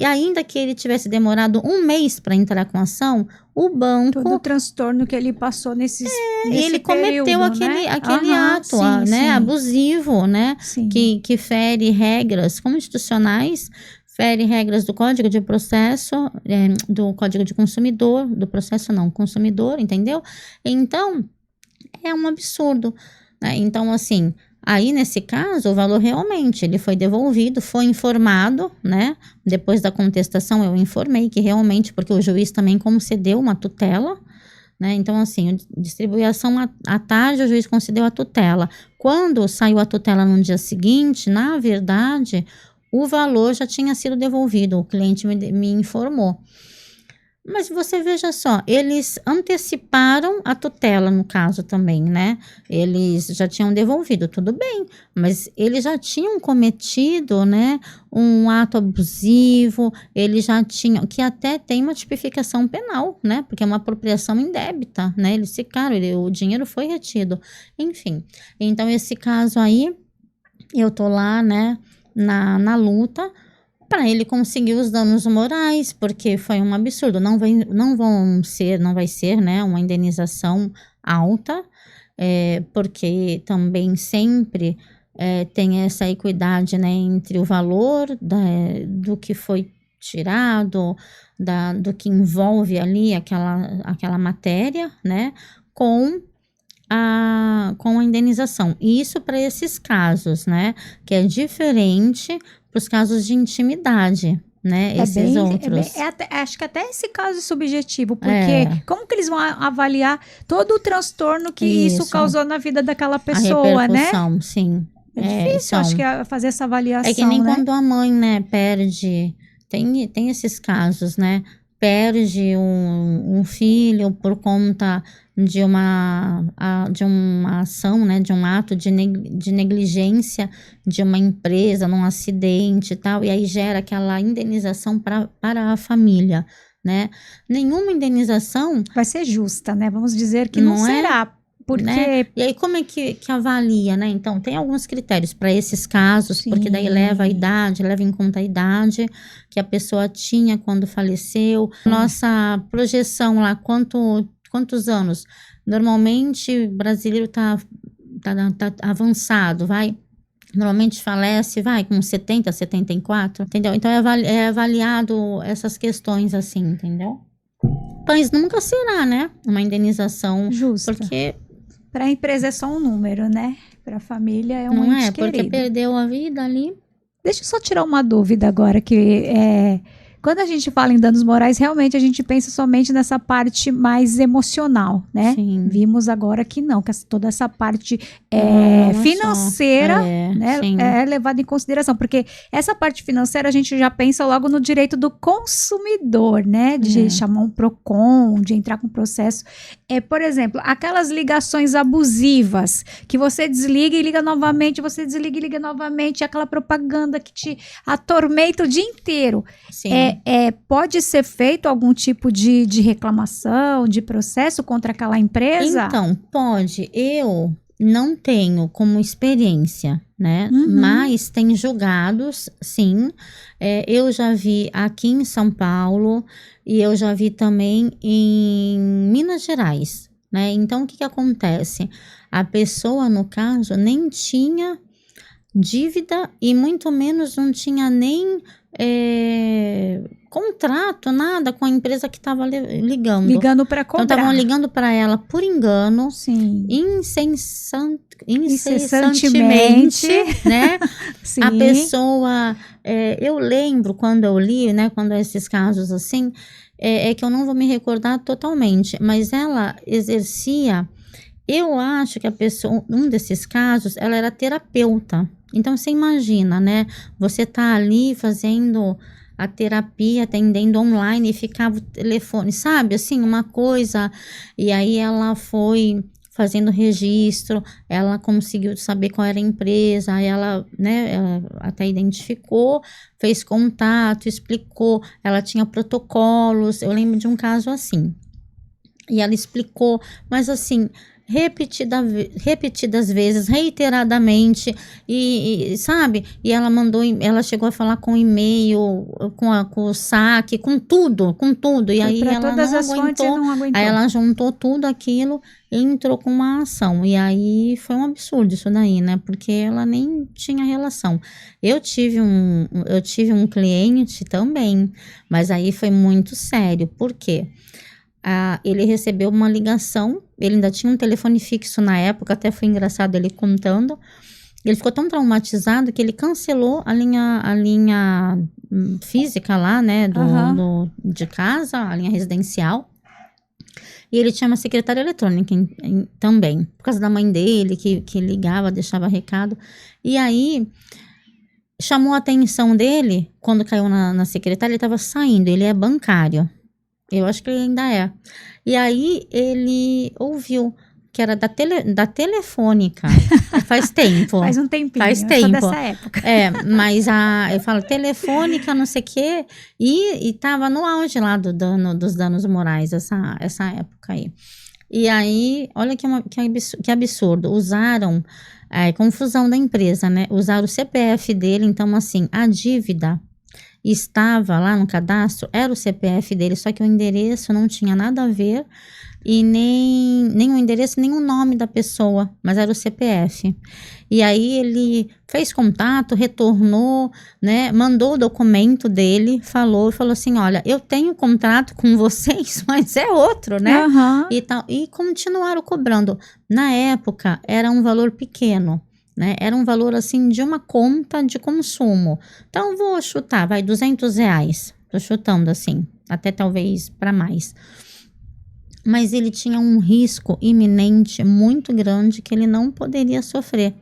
Ainda que ele tivesse demorado 1 mês para entrar com a ação, o banco... Todo o transtorno que ele passou nesse ele cometeu período, aquele ato, né, abusivo, né, que fere regras constitucionais, fere regras do Código de Processo, do Código de Consumidor, do processo não, consumidor, entendeu? Então, é um absurdo, né? Então, assim, aí nesse caso, o valor realmente, ele foi devolvido, foi informado, né? Depois da contestação, eu informei que realmente, porque o juiz também concedeu uma tutela, né? Então, assim, distribuição à tarde, o juiz concedeu a tutela. Quando saiu a tutela no dia seguinte, na verdade, o valor já tinha sido devolvido, o cliente me informou. Mas você veja só, eles anteciparam a tutela no caso também, né? Eles já tinham devolvido, tudo bem, mas eles já tinham cometido, né, um ato abusivo, eles já tinham, que até tem uma tipificação penal, né? Porque é uma apropriação indébita, né? Eles ficaram, o dinheiro foi retido, enfim. Então, esse caso aí, eu tô lá, né, na luta, para ele conseguir os danos morais, porque foi um absurdo. Não vai ser, né, uma indenização alta, porque também sempre tem essa equidade, né, entre o valor do que foi tirado, do que envolve ali aquela matéria, né, com a indenização. Isso para esses casos, né, que é diferente para os casos de intimidade, né? Esses outros. Acho que até esse caso é subjetivo, porque como que eles vão avaliar todo o transtorno que isso causou na vida daquela pessoa, a repercussão, né? Sim. É difícil, acho que fazer essa avaliação. É que nem quando a mãe, né, perde. Tem esses casos, né? Perde um filho por conta de uma ação, né, de um ato de negligência de uma empresa num acidente e tal, e aí gera aquela indenização para a família, né? Nenhuma indenização vai ser justa, né? Vamos dizer que não será. Porque... Né? E aí, como é que avalia, né? Então, tem alguns critérios para esses casos, sim, porque daí leva em conta a idade que a pessoa tinha quando faleceu. Nossa projeção lá, quantos anos? Normalmente, o brasileiro tá avançado, vai. Normalmente falece, com 70, 74, entendeu? Então, é avaliado essas questões assim, entendeu? Mas nunca será, né? Uma indenização justa. Porque... para a empresa é só um número, né? Para a família é um ente querido. Porque perdeu a vida ali. Deixa eu só tirar uma dúvida agora, que quando a gente fala em danos morais, realmente a gente pensa somente nessa parte mais emocional, né? Sim. Vimos agora que não, que toda essa parte financeira né, é levada em consideração, porque essa parte financeira a gente já pensa logo no direito do consumidor, né? De chamar um PROCON, de entrar com processo. Por exemplo, aquelas ligações abusivas, que você desliga e liga novamente, você desliga e liga novamente, aquela propaganda que te atormenta o dia inteiro. Sim. Pode ser feito algum tipo de reclamação, de processo contra aquela empresa? Então, pode. Eu não tenho como experiência, né? Uhum. Mas tem julgados, sim. Eu já vi aqui em São Paulo e eu já vi também em Minas Gerais, né? Então, o que acontece? A pessoa, no caso, nem tinha dívida e muito menos não tinha nem contrato, nada com a empresa que estava ligando. Ligando para cobrar. Então, estavam ligando para ela por engano. Sim. Incessantemente, né? Sim. A pessoa... eu lembro quando eu li, né? Quando esses casos assim... que eu não vou me recordar totalmente. Mas ela exercia... Eu acho que a pessoa... Um desses casos, ela era terapeuta. Então, você imagina, né? Você tá ali fazendo a terapia, atendendo online e ficava o telefone, sabe? Assim, uma coisa. E aí ela foi fazendo registro, ela conseguiu saber qual era a empresa, aí ela, né, ela até identificou, fez contato, explicou, ela tinha protocolos. Eu lembro de um caso assim. E ela explicou, mas assim... repetidas vezes, reiteradamente, e sabe, e ela chegou a falar com e-mail, com o saque, com tudo, e aí ela não aguentou, aí ela juntou tudo aquilo e entrou com uma ação, e aí foi um absurdo isso daí, né, porque ela nem tinha relação. Eu tive um cliente também, mas aí foi muito sério, por quê? Ele recebeu uma ligação, ele ainda tinha um telefone fixo na época, até foi engraçado ele contando. Ele ficou tão traumatizado que ele cancelou a linha física lá, né, de casa, a linha residencial. E ele tinha uma secretária eletrônica também, por causa da mãe dele, que ligava, deixava recado. E aí, chamou a atenção dele, quando caiu na secretária, ele estava saindo, ele é bancário. Eu acho que ele ainda é. E aí ele ouviu que era da Telefônica. Faz tempo. Faz um tempinho, Faz eu sou tempo. dessa época. Mas eu falo Telefônica, não sei o quê, e tava no auge lá dos danos morais, essa época aí. E aí, olha que absurdo, usaram confusão da empresa, né? Usaram o CPF dele, então assim, a dívida estava lá no cadastro, era o CPF dele, só que o endereço não tinha nada a ver, e nem o endereço, nem o nome da pessoa, mas era o CPF. E aí ele fez contato, retornou, né, mandou o documento dele, falou assim, olha, eu tenho contrato com vocês, mas é outro, né? Aham. E tal, e continuaram cobrando. Na época, era um valor pequeno, né? Era um valor, assim, de uma conta de consumo. Então, vou chutar, vai, R$ 200. Tô chutando, assim, até talvez para mais. Mas ele tinha um risco iminente muito grande que ele não poderia sofrer,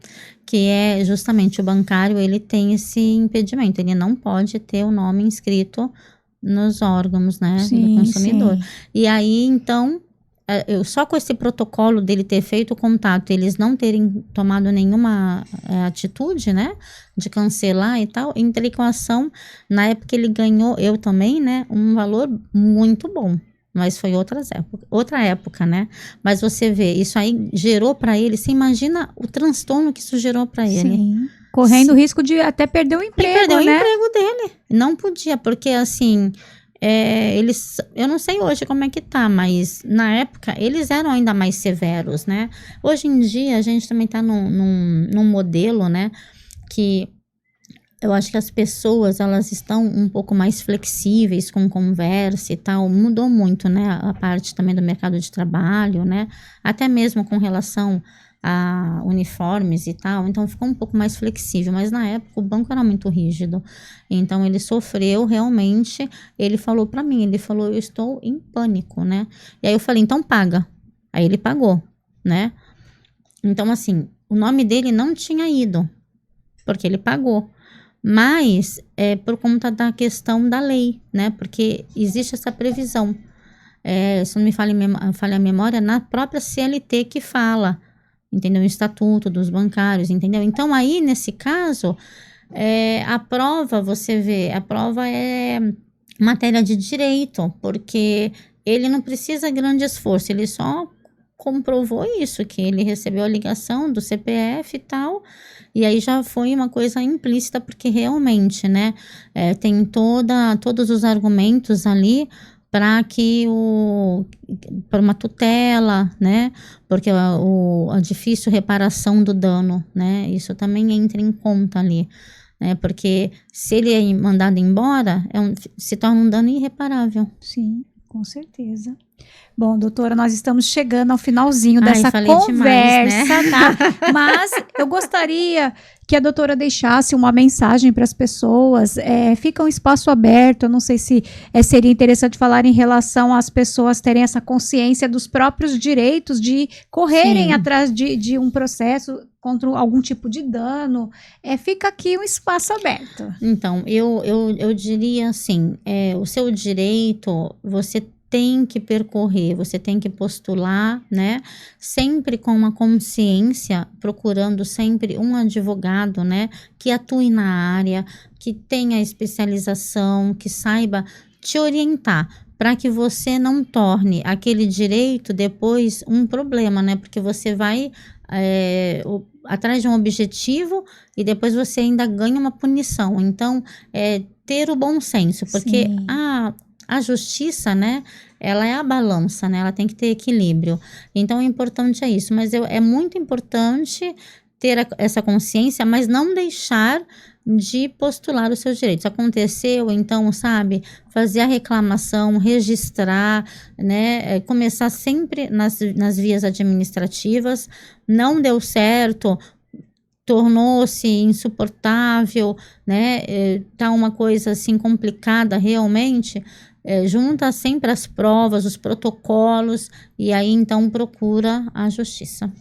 que é justamente o bancário, ele tem esse impedimento, ele não pode ter o nome inscrito nos órgãos, né, do consumidor. Sim. E aí, então, só com esse protocolo dele ter feito o contato, eles não terem tomado nenhuma atitude, né, de cancelar e tal, entrei com a ação, na época ele ganhou, eu também, né, um valor muito bom. Mas foi outra época, né? Mas você vê, isso aí gerou para ele, você imagina o transtorno que isso gerou para ele. Sim. Correndo o risco de até perder o emprego, E perdeu né? o emprego dele. Não podia, porque assim, eu não sei hoje como é que tá, mas na época eles eram ainda mais severos, né? Hoje em dia a gente também tá num modelo, né? Que eu acho que as pessoas, elas estão um pouco mais flexíveis com conversa e tal. Mudou muito, né? A parte também do mercado de trabalho, né? Até mesmo com relação a uniformes e tal. Então, ficou um pouco mais flexível. Mas, na época, o banco era muito rígido. Então, ele sofreu realmente. Ele falou para mim, ele falou, eu estou em pânico, né? E aí, eu falei, então paga. Aí, ele pagou, né? Então, assim, o nome dele não tinha ido, porque ele pagou. Mas por conta da questão da lei, né? Porque existe essa previsão. Se não me falha a memória, na própria CLT que fala, entendeu? O Estatuto dos Bancários, entendeu? Então, aí, nesse caso, a prova, você vê, a prova é matéria de direito, porque ele não precisa grande esforço, ele só comprovou isso, que ele recebeu a ligação do CPF e tal, e aí já foi uma coisa implícita, porque realmente, né, tem todos os argumentos ali para para uma tutela, né, porque a difícil reparação do dano, né, isso também entra em conta ali, né, porque se ele é mandado embora, se torna um dano irreparável. Sim, com certeza. Bom, doutora, nós estamos chegando ao finalzinho dessa falei conversa, demais, né? tá? Mas eu gostaria que a doutora deixasse uma mensagem para as pessoas. Fica um espaço aberto, eu não sei se seria interessante falar em relação às pessoas terem essa consciência dos próprios direitos de correrem Sim. atrás de um processo contra algum tipo de dano. Fica aqui um espaço aberto. Então, eu diria assim, o seu direito, você tem que percorrer, você tem que postular, né? Sempre com uma consciência, procurando sempre um advogado, né? Que atue na área, que tenha especialização, que saiba te orientar, para que você não torne aquele direito depois um problema, né? Porque você vai atrás de um objetivo e depois você ainda ganha uma punição. Então, ter o bom senso, porque Sim. a justiça, né, ela é a balança, né, ela tem que ter equilíbrio. Então, o importante é isso, mas é muito importante ter essa consciência, mas não deixar de postular os seus direitos. Aconteceu, então, sabe, fazer a reclamação, registrar, né, começar sempre nas vias administrativas. Não deu certo, tornou-se insuportável, né, tá uma coisa assim complicada realmente, junta sempre as provas, os protocolos, e aí então procura a justiça.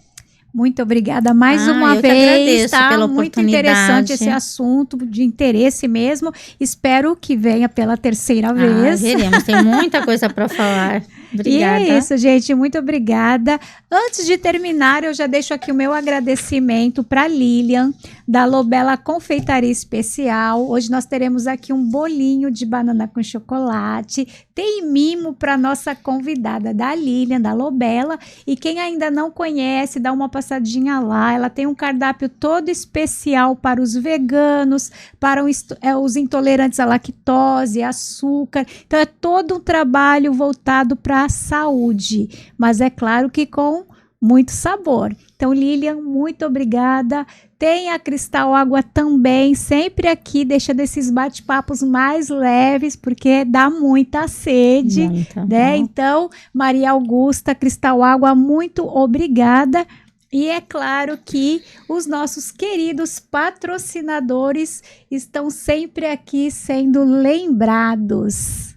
Muito obrigada mais uma eu que vez, agradeço tá? pela Muito oportunidade. interessante esse assunto, de interesse mesmo. Espero que venha pela terceira vez. Veremos, tem muita coisa para falar. Obrigada. E é isso, gente. Muito obrigada. Antes de terminar, eu já deixo aqui o meu agradecimento para Lilian, da Lobela Confeitaria Especial. Hoje nós teremos aqui um bolinho de banana com chocolate. Tem mimo para nossa convidada da Lilian, da Lobela. E quem ainda não conhece, dá uma passadinha lá. Ela tem um cardápio todo especial para os veganos, para os intolerantes à lactose, açúcar. Então é todo um trabalho voltado para a saúde, mas é claro que com muito sabor. Então, Lilian, muito obrigada. Tem a Cristal Água também, sempre aqui, deixando esses bate-papos mais leves, porque dá muita sede, né? Então, Maria Augusta, Cristal Água, muito obrigada. E é claro que os nossos queridos patrocinadores estão sempre aqui sendo lembrados.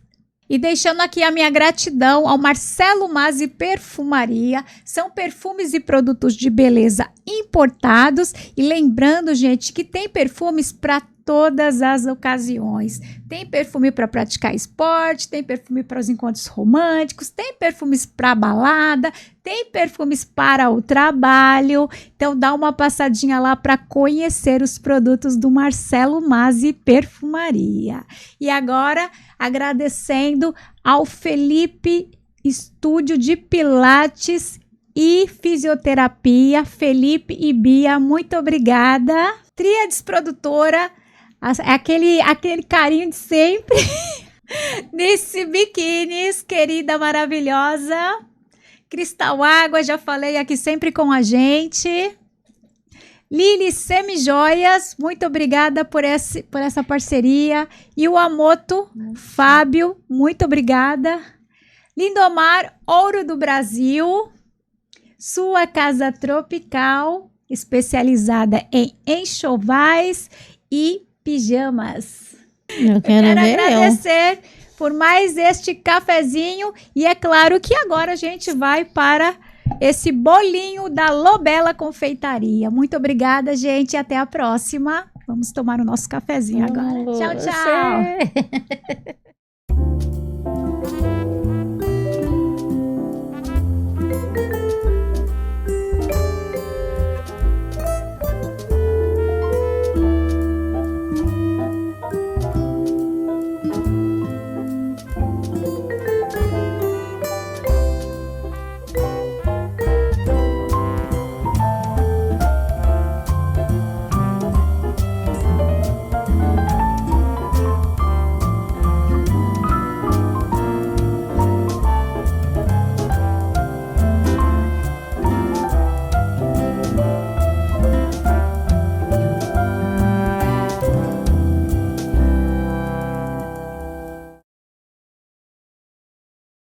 E deixando aqui a minha gratidão ao Marcelo Mazzi Perfumaria. São perfumes e produtos de beleza importados. E lembrando, gente, que tem perfumes para todas as ocasiões. Tem perfume para praticar esporte, tem perfume para os encontros românticos, tem perfumes para balada, tem perfumes para o trabalho. Então dá uma passadinha lá para conhecer os produtos do Marcelo Mazzi Perfumaria. E agora, agradecendo ao Felipe Estúdio de Pilates e Fisioterapia, Felipe e Bia, muito obrigada. Tríades Produtora, aquele carinho de sempre. Nesse biquínis, querida, maravilhosa. Cristal Água, já falei aqui sempre com a gente. Lili Semijoias, muito obrigada por essa parceria. E o Amoto, Fábio, muito obrigada. Lindomar, Ouro do Brasil. Sua Casa Tropical, especializada em enxovais e pijamas. Eu quero agradecer por mais este cafezinho. E é claro que agora a gente vai para esse bolinho da Lobela Confeitaria. Muito obrigada, gente. E até a próxima. Vamos tomar o nosso cafezinho agora. Tchau, tchau.